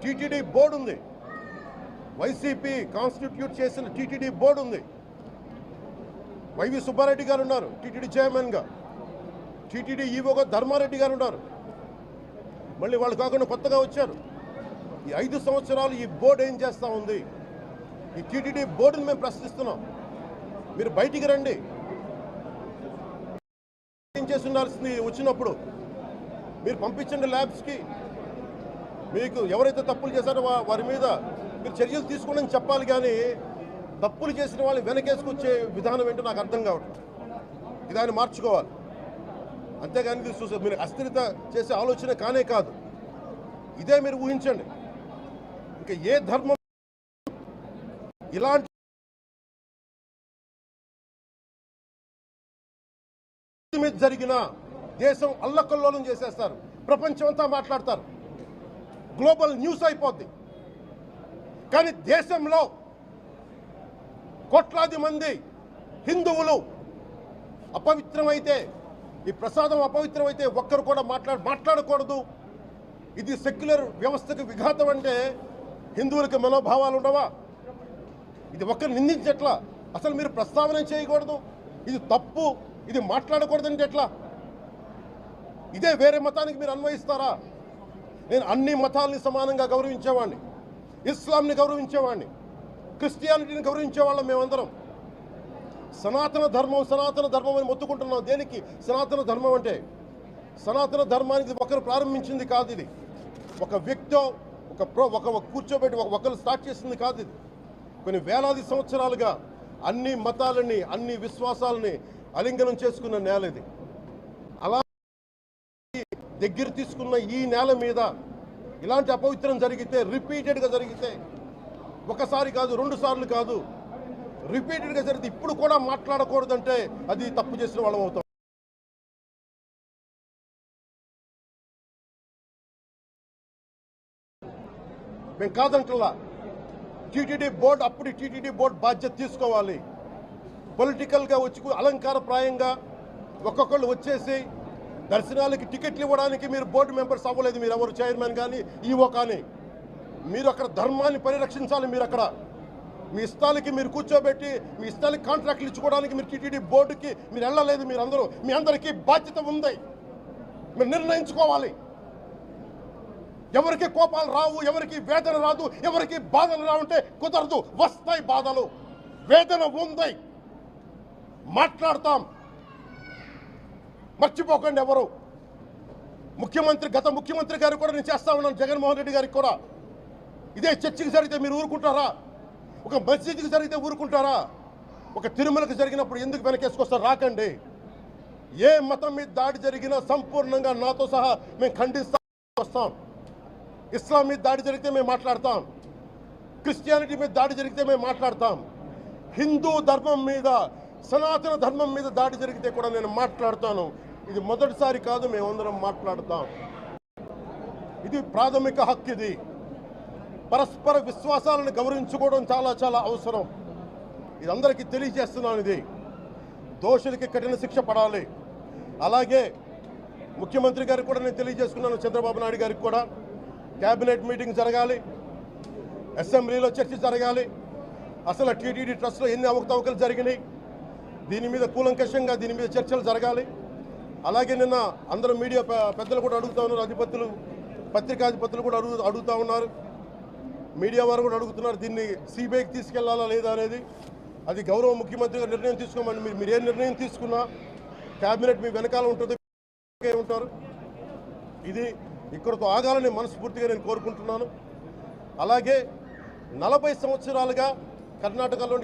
TTD board ఉంది, YCP constitute చేసిన TTD board ఉంది. వైవి సుబ్బారెడ్డి గారు ఉన్నారు టీటీడీ చైర్మన్గా, టీటీడీ ఈవోగా ధర్మారెడ్డి గారు ఉన్నారు. మళ్ళీ వాళ్ళు కాకుండా కొత్తగా వచ్చారు. ఈ 5 సంవత్సరాలు ఈ బోర్డు ఏం చేస్తూ ఉంది? ఈ టీటీడీ బోర్డుని మేము ప్రశ్నిస్తున్నాం. మీరు బయటికి రండి. ఏం చేసి ఉండాల్సింది వచ్చినప్పుడు మీరు పంపించండి ల్యాబ్స్కి. మీకు ఎవరైతే తప్పులు చేశారో వారి మీద మీరు చర్యలు తీసుకోండి చెప్పాలి. కానీ తప్పులు చేసిన వాళ్ళు వెనకేసుకొచ్చే విధానం ఏంటో నాకు అర్థం కావట్లేదు. దాన్ని మార్చుకోవాలి. అంతేగాని మీరు అస్థిరత చేసే ఆలోచన కానే కాదు. ఇదే మీరు ఊహించండి. ఇంకా ఏ ధర్మం ఇలాంటి మీద జరిగినా దేశం అల్లకల్లోలం చేసేస్తారు, ప్రపంచం అంతా మాట్లాడతారు, గ్లోబల్ న్యూస్ అయిపోద్ది. కానీ దేశంలో కోట్లాది మంది హిందువులు అపవిత్రమైతే, ఈ ప్రసాదం అపవిత్రమైతే ఒక్కరు కూడా మాట్లాడకూడదు. ఇది సెక్యులర్ వ్యవస్థకు విఘాతం అంటే హిందువులకి మనోభావాలు ఉండవా? ఇది ఒక్కరు నిందించట్లా? అసలు మీరు ప్రస్తావన చేయకూడదు, ఇది తప్పు, ఇది మాట్లాడకూడదంటే ఎట్లా? ఇదే వేరే మతానికి మీరు అన్వయిస్తారా? నేను అన్ని మతాలని సమానంగా గౌరవించేవాడిని, ఇస్లాంని గౌరవించేవాడిని, క్రిస్టియానిటీని గౌరవించేవాళ్ళం. మేమందరం సనాతన ధర్మం అని మొత్తుకుంటున్నాం. దేనికి సనాతన ధర్మం అంటే? సనాతన ధర్మానికి ఒకరు ప్రారంభించింది కాదు. ఇది ఒక వ్యక్తో ఒక కూర్చోబెట్టి ఒకరు స్టార్ట్ చేసింది కాదు. ఇది కొన్ని వేలాది సంవత్సరాలుగా అన్ని మతాలని, అన్ని విశ్వాసాలని అలింగనం చేసుకున్న నేల ఇది. అలా దగ్గర తీసుకున్న ఈ నేల మీద ఇలాంటి అపవిత్రం జరిగితే, రిపీటెడ్గా జరిగితే, ఒకసారి కాదు 2 సార్లు కాదు, రిపీటెడ్గా జరిగితే ఇప్పుడు కూడా మాట్లాడకూడదంటే అది తప్పు చేసిన వాళ్ళం అవుతాం. మేము కాదంటలా. టీటీడీ బోర్డు అప్పుడు టీటీడీ బోర్డు బాధ్యత తీసుకోవాలి. పొలిటికల్గా వచ్చి అలంకారప్రాయంగా ఒక్కొక్కళ్ళు వచ్చేసి దర్శనాలకి టికెట్లు ఇవ్వడానికి మీరు బోర్డు మెంబర్స్ అవ్వలేదు. మీరు ఎవరు చైర్మన్ కానీ ఈవో కానీ. మీరు అక్కడ ధర్మాన్ని పరిరక్షించాలి. మీరు అక్కడ మీ ఇష్టాలకి మీరు కూర్చోబెట్టి మీ ఇష్టాలకి కాంట్రాక్ట్లు ఇచ్చుకోవడానికి మీరు టీటీడీ బోర్డుకి మీరు వెళ్ళలేదు. మీరందరూ, మీ అందరికీ బాధ్యత ఉంది. మీరు నిర్ణయించుకోవాలి. ఎవరికి కోపాలు రావు, ఎవరికి వేదన రాదు, ఎవరికి బాధలు రావంటే కుదరదు. వస్తాయి బాధలు, వేదన ఉంది, మాట్లాడతాం. మర్చిపోకండి ఎవరు. గత ముఖ్యమంత్రి గారు కూడా నేను చేస్తా ఉన్నాను, జగన్మోహన్ రెడ్డి గారికి కూడా. ఇదే చర్చికి జరిగితే మీరు ఊరుకుంటారా? ఒక మసీదుకి జరిగితే ఊరుకుంటారా? ఒక తిరుమలకు జరిగినప్పుడు ఎందుకు వెనకేసుకొస్తారు? రాకండి. ఏ మతం మీద దాడి జరిగినా సంపూర్ణంగా నాతో సహా మేము ఖండిస్తాం, వస్తాం. ఇస్లాం మీద దాడి జరిగితే మేము మాట్లాడతాం, క్రిస్టియానిటీ మీద దాడి జరిగితే మేము మాట్లాడతాం, హిందూ ధర్మం మీద, సనాతన ధర్మం మీద దాడి జరిగితే కూడా నేను మాట్లాడతాను. ఇది మొదటిసారి కాదు, మేమందరం మాట్లాడతాం. ఇది ప్రాథమిక హక్కు. ఇది పరస్పర విశ్వాసాలను గౌరవించుకోవడం చాలా చాలా అవసరం. ఇది అందరికీ తెలియజేస్తున్నాను. ఇది దోషులకి కఠిన శిక్ష పడాలి. అలాగే ముఖ్యమంత్రి గారికి కూడా నేను తెలియజేసుకున్నాను, చంద్రబాబు నాయుడు గారికి కూడా క్యాబినెట్ మీటింగ్ జరగాలి, అసెంబ్లీలో చర్చ జరగాలి. అసలు టీటీడీ ట్రస్ట్లో ఎన్ని అవకతవకలు జరిగినాయి, దీని మీద కూలంకషంగా దీని మీద చర్చలు జరగాలి. అలాగే నిన్న అందరూ మీడియా పెద్దలు కూడా అడుగుతూ ఉన్నారు, పత్రికాధిపతులు కూడా అడుగుతూ ఉన్నారు, మీడియా వారు కూడా అడుగుతున్నారు, దీన్ని సిబిఐకి తీసుకెళ్లాలా లేదా అనేది. అది గౌరవ ముఖ్యమంత్రి గారు నిర్ణయం తీసుకోమని. మీరు ఏ నిర్ణయం తీసుకున్నా క్యాబినెట్ మీ వెనకాల ఉంటుంది, ఉంటారు. ఇది ఇక్కడతో ఆగాలని మనస్ఫూర్తిగా నేను కోరుకుంటున్నాను. అలాగే 40 సంవత్సరాలుగా కర్ణాటకలోని